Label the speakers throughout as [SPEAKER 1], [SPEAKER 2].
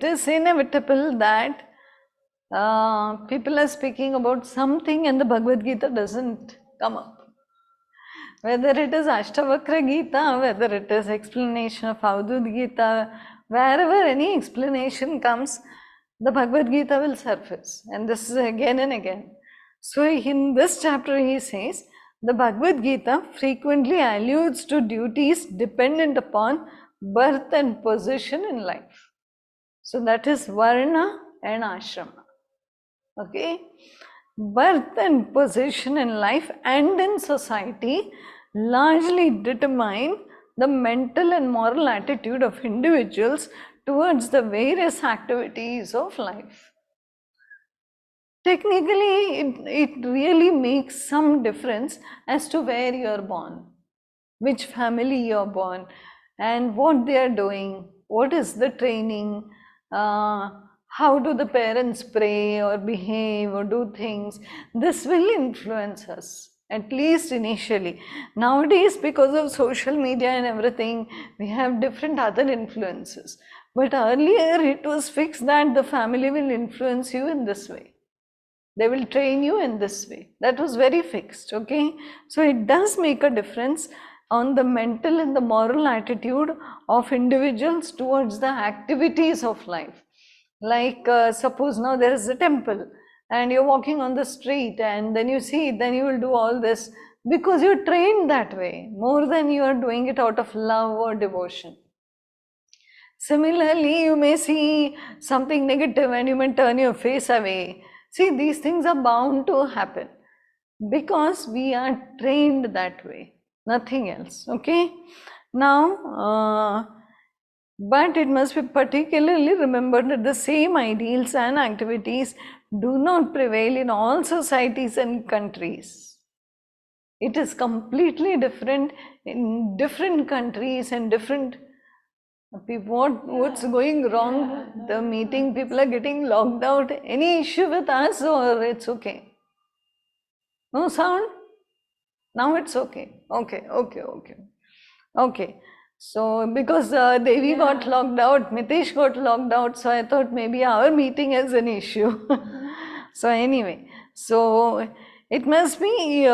[SPEAKER 1] It is inevitable that people are speaking about something and the Bhagavad Gita doesn't come up. Whether it is Ashtavakra Gita, whether it is explanation of Avadut Gita, wherever any explanation comes, the Bhagavad Gita will surface. And this is again and again. So in this chapter he says, the Bhagavad Gita frequently alludes to duties dependent upon birth and position in life. So that is Varna and Ashrama. Okay? Birth and position in life and in society largely determine the mental and moral attitude of individuals towards the various activities of life. Technically, it really makes some difference as to where you are born, which family you are born, and what they are doing, what is the training, how do the parents pray or behave or do things. This will influence us, at least initially. Nowadays, because of social media and everything, we have different other influences. But earlier it was fixed that the family will influence you in this way. They will train you in this way. That was very fixed, okay? So it does make a difference on the mental and the moral attitude of individuals towards the activities of life. Like suppose now there is a temple and you're walking on the street and then you see, then you will do all this because you're trained that way more than you are doing it out of love or devotion. Similarly, you may see something negative and you may turn your face away. See, these things are bound to happen because we are trained that way, nothing else, okay? Now, but it must be particularly remembered that the same ideals and activities do not prevail in all societies and countries. It is completely different in different countries and different people. What's going wrong? The meeting, people are getting locked out. Any issue with us or it's okay? No sound? Now it's okay. Okay. So because Devi got locked out, Mitesh got locked out, so I thought maybe our meeting is an issue. So anyway, so it must be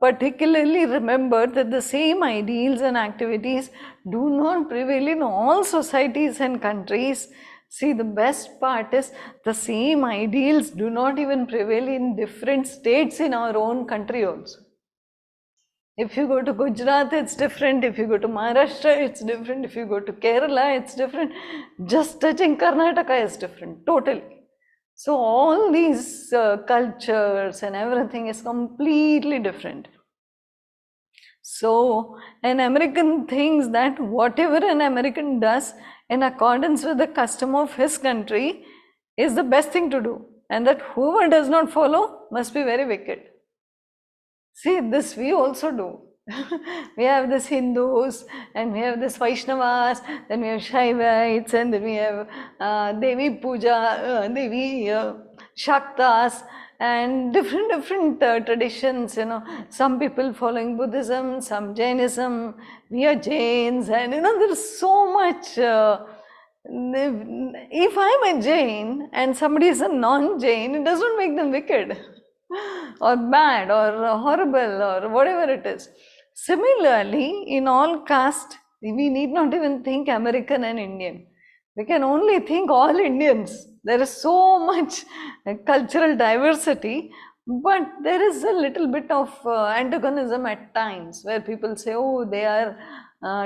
[SPEAKER 1] particularly remembered that the same ideals and activities do not prevail in all societies and countries. See, the best part is the same ideals do not even prevail in different states in our own country also. If you go to Gujarat, it's different. If you go to Maharashtra, it's different. If you go to Kerala, it's different. Just touching Karnataka is different, totally. So all these cultures and everything is completely different. So an American thinks that whatever an American does in accordance with the custom of his country is the best thing to do, and that whoever does not follow must be very wicked. See, this we also do. We have this Hindus and we have this Vaishnavas, then we have Shaivites, and then we have Devi Puja, Devi Shaktas, and different traditions, you know. Some people following Buddhism, some Jainism, we are Jains, and you know, there's so much. If I'm a Jain and somebody is a non-Jain, it doesn't make them wicked or bad or horrible or whatever it is. Similarly, in all caste, we need not even think American and Indian. We can only think all Indians. There is so much cultural diversity, but there is a little bit of antagonism at times where people say, oh, they are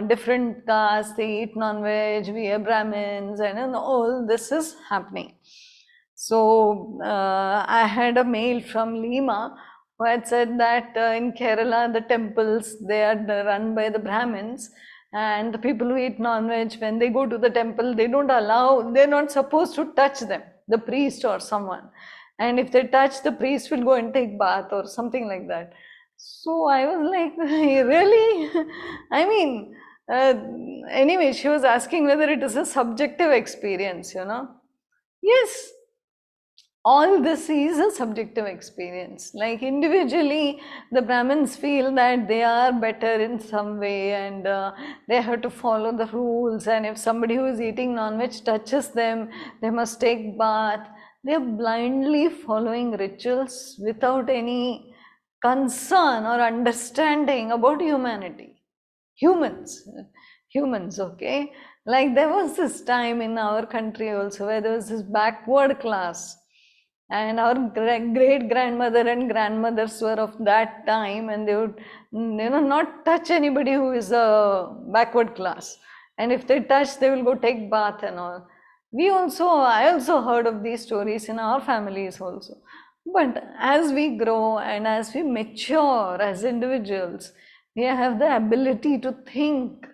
[SPEAKER 1] different castes, they eat non-veg, we are Brahmins, and all this is happening. So I had a mail from Lima who had said that in Kerala the temples, they are run by the Brahmins, and the people who eat non-veg, when they go to the temple, they don't allow, they're not supposed to touch them, the priest or someone. And if they touch, the priest will go and take bath or something like that. So I was like, really? I mean, anyway, she was asking whether it is a subjective experience, you know. Yes, all this is a subjective experience. Like individually, the Brahmins feel that they are better in some way, and they have to follow the rules, and if somebody who is eating non-veg touches them, they must take bath. They are blindly following rituals without any concern or understanding about humanity. Humans, okay? Like there was this time in our country also where there was this backward class, and our great grandmother and grandmothers were of that time, and they would not touch anybody who is a backward class, and if they touch, they will go take bath and all. I also heard of these stories in our families also. But as we grow and as we mature as individuals, we have the ability to think,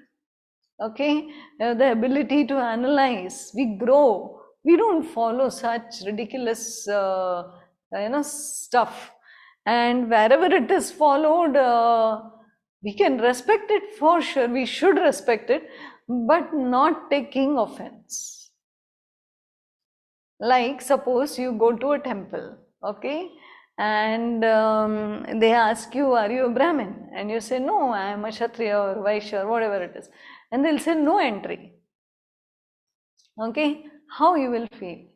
[SPEAKER 1] okay, we have the ability to analyze, we grow. We don't follow such ridiculous stuff, and wherever it is followed, we can respect it for sure. We should respect it, but not taking offense. Like suppose you go to a temple, okay, and they ask you, are you a Brahmin? And you say, no, I am a Kshatriya or Vaishya or whatever it is, and they'll say no entry. Okay, how you will feel?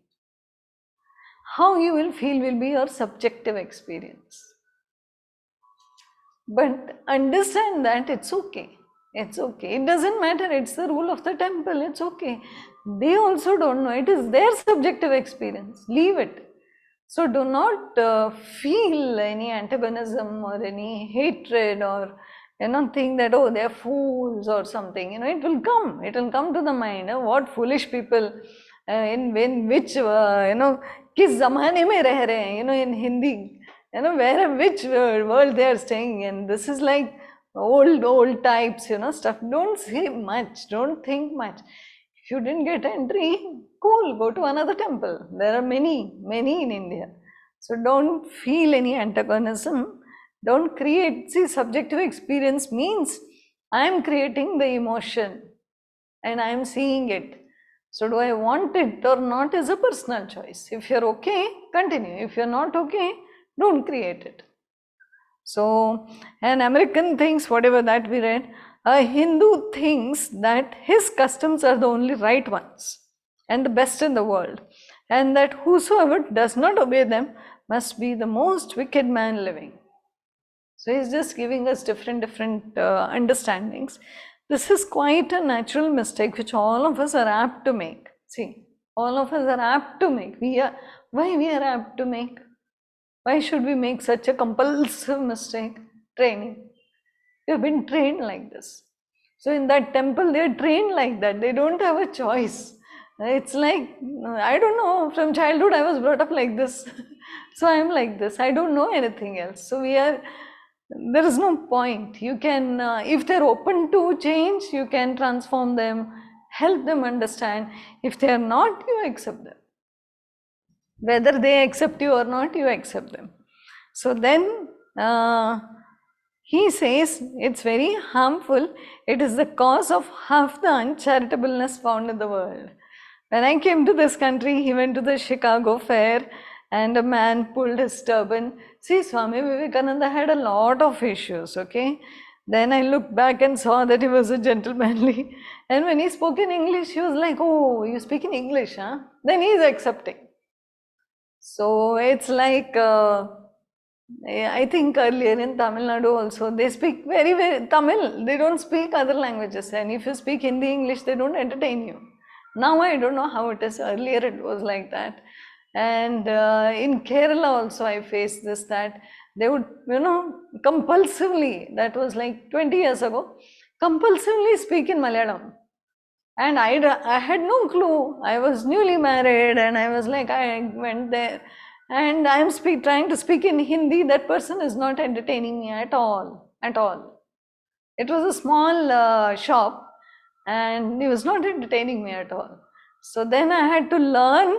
[SPEAKER 1] How you will feel will be your subjective experience. But understand that it's okay. It's okay. It doesn't matter. It's the rule of the temple. It's okay. They also don't know. It is their subjective experience. Leave it. So do not feel any antagonism or any hatred, or think that, oh, they're fools or something. It will come. It will come to the mind. What foolish people, in which, किस ज़माने में रह रहे हैं, in Hindi, which world they are staying in. This is like old types, stuff. Don't say much. Don't think much. If you didn't get entry, cool, go to another temple. There are many in India. So don't feel any antagonism. Don't create. See, subjective experience means I am creating the emotion and I am seeing it. So do I want it or not is a personal choice. If you're okay, continue. If you're not okay, don't create it. So an American thinks, whatever that we read, a Hindu thinks that his customs are the only right ones and the best in the world, and that whosoever does not obey them must be the most wicked man living. So he's just giving us different understandings. This is quite a natural mistake which all of us are apt to make. See, all of us are apt to make. Why we are apt to make? Why should we make such a compulsive mistake? Training. We have been trained like this. So in that temple, they are trained like that. They don't have a choice. It's like, I don't know, from childhood I was brought up like this. So I am like this. I don't know anything else. So there is no point. You can, if they're open to change, you can transform them, help them understand. If they are not, you accept them. Whether they accept you or not, you accept them. So then he says it's very harmful. It is the cause of half the uncharitableness found in the world. When I came to this country, he went to the Chicago Fair and a man pulled his turban. See, Swami Vivekananda had a lot of issues, okay? Then I looked back and saw that he was a gentlemanly. And when he spoke in English, he was like, oh, you speak in English, huh? Then he is accepting. So it's like, I think earlier in Tamil Nadu also, they speak very Tamil. They don't speak other languages. And if you speak Hindi, English, they don't entertain you. Now I don't know how it is. Earlier it was like that. And in Kerala also I faced this, that they would, compulsively, that was like 20 years ago, compulsively speak in Malayalam. And I had no clue. I was newly married and I was like, I went there and I am trying to speak in Hindi. That person is not entertaining me at all. It was a small shop and he was not entertaining me at all. So then I had to learn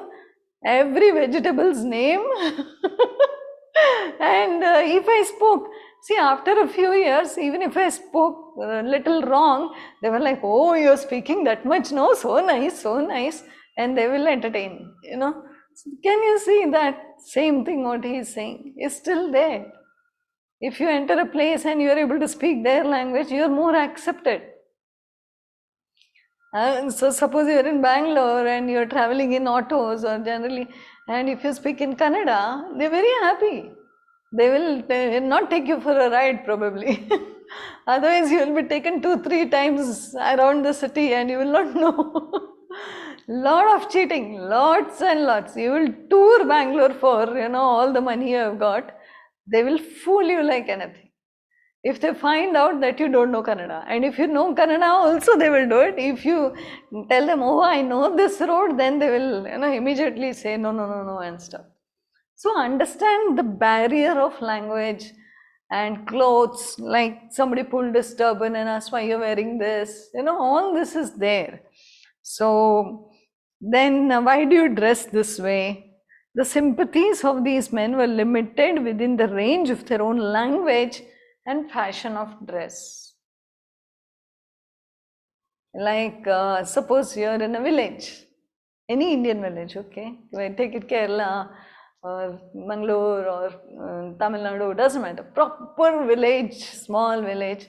[SPEAKER 1] every vegetable's name. And if I spoke, see, after a few years, even if I spoke a little wrong, they were like, oh, you're speaking that much, no, so nice, and they will entertain, Can you see that same thing what he is saying is still there? If you enter a place and you are able to speak their language, you are more accepted. So suppose you are in Bangalore and you are traveling in autos or generally, and if you speak in Kannada, they are very happy. They will not take you for a ride probably. Otherwise, you will be taken 2-3 times around the city and you will not know. Lot of cheating, lots and lots. You will tour Bangalore for all the money you have got. They will fool you like anything. If they find out that you don't know Kannada, and if you know Kannada also they will do it. If you tell them, oh, I know this road, then they will immediately say no and stuff. So understand the barrier of language and clothes, like somebody pulled a turban and asked why you're wearing this, all this is there. So then why do you dress this way? The sympathies of these men were limited within the range of their own language and fashion of dress. Like suppose you're in a village, any Indian village, okay? Take it Kerala or Mangalore or Tamil Nadu, doesn't matter. Proper village, small village.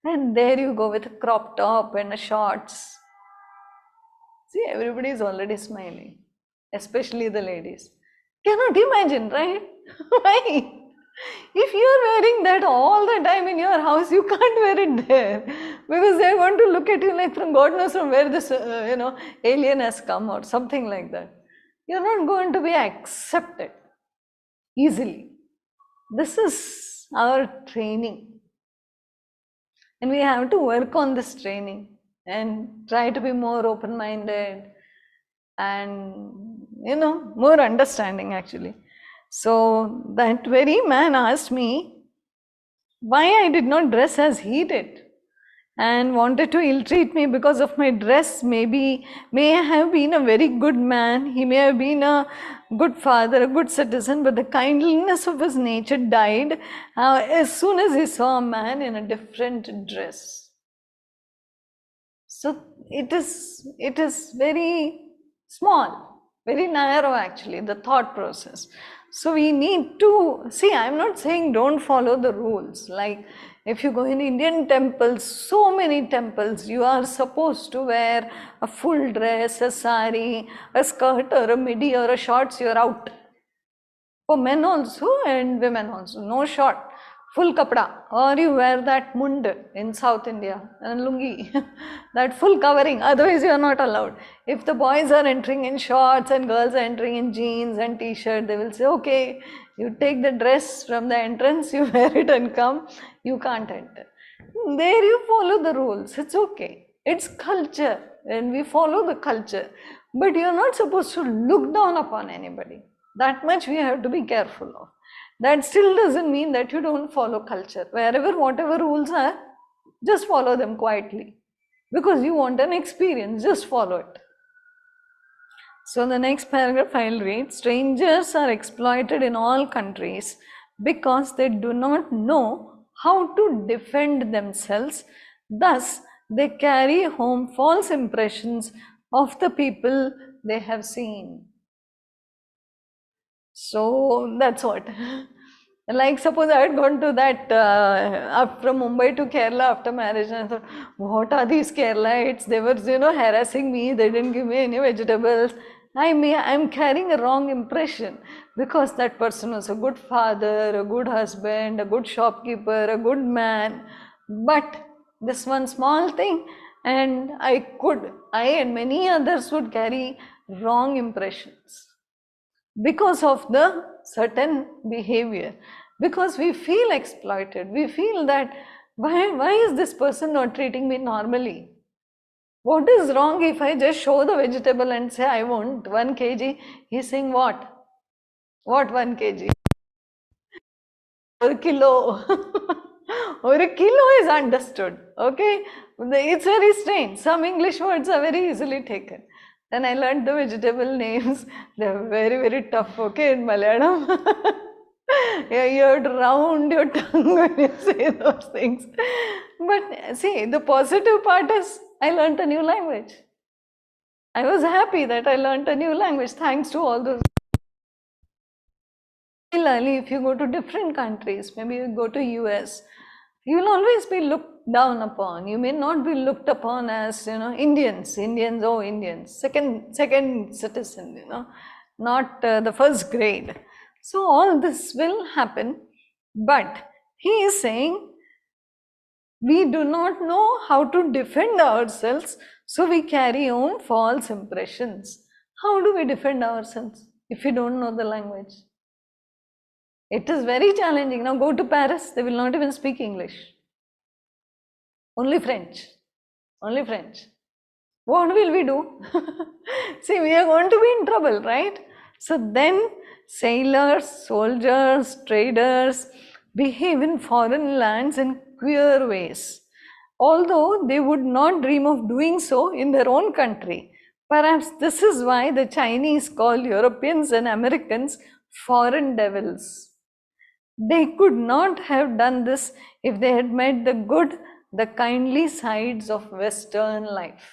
[SPEAKER 1] And there you go with a crop top and a shorts. See, everybody is already smiling, especially the ladies. Cannot imagine, right? Why? If you are wearing that all the time in your house, you can't wear it there because they are going to look at you like from God knows from where this alien has come or something like that. You're not going to be accepted easily. This is our training, and we have to work on this training and try to be more open-minded and more understanding actually. So that very man asked me why I did not dress as he did and wanted to ill-treat me because of my dress. May have been a very good man, he may have been a good father, a good citizen, but the kindliness of his nature died as soon as he saw a man in a different dress. So it is very small, very narrow actually, the thought process. So we need to see, I'm not saying don't follow the rules. Like if you go in Indian temples, so many temples, you are supposed to wear a full dress, a sari, a skirt or a midi or a shorts, you're out. For men also and women also, no short, full kapda, or you wear that mund in South India and lungi, that full covering, otherwise you are not allowed. If the boys are entering in shorts and girls are entering in jeans and t-shirt, they will say, okay, you take the dress from the entrance, you wear it and come, you can't enter. There you follow the rules, it's okay. It's culture and we follow the culture, but you are not supposed to look down upon anybody. That much we have to be careful of. That still doesn't mean that you don't follow culture. Wherever, whatever rules are, just follow them quietly. Because you want an experience, just follow it. So the next paragraph I'll read. Strangers are exploited in all countries because they do not know how to defend themselves. Thus, they carry home false impressions of the people they have seen. So that's what. Like suppose I had gone to that up from Mumbai to Kerala after marriage, and I thought, what are these Keralites? They were harassing me. They didn't give me any vegetables. I'm carrying a wrong impression because that person was a good father, a good husband, a good shopkeeper, a good man. But this one small thing, and I and many others would carry wrong impressions because of the certain behavior, because we feel exploited. We feel that why is this person not treating me normally? What is wrong if I just show the vegetable and say I want 1 kg? He's saying what? What 1 kg? 1 kilo. Or a kilo is understood, okay? It's very strange. Some English words are very easily taken. Then I learned the vegetable names. They're very, very tough, okay, in Malayalam. Yeah, you have to round your tongue when you say those things. But see, the positive part is I learned a new language. I was happy that I learned a new language thanks to all those. Similarly, if you go to different countries, maybe you go to US, you will always be looked down upon. You may not be looked upon as, Indians, oh Indians, second citizen, not the first grade. So all this will happen, but he is saying we do not know how to defend ourselves, so we carry on false impressions. How do we defend ourselves if we don't know the language? It is very challenging. Now go to Paris, they will not even speak English. Only French. Only French. What will we do? See, we are going to be in trouble, right? So then sailors, soldiers, traders behave in foreign lands in queer ways. Although they would not dream of doing so in their own country. Perhaps this is why the Chinese call Europeans and Americans foreign devils. They could not have done this if they had met the good, the kindly sides of Western life.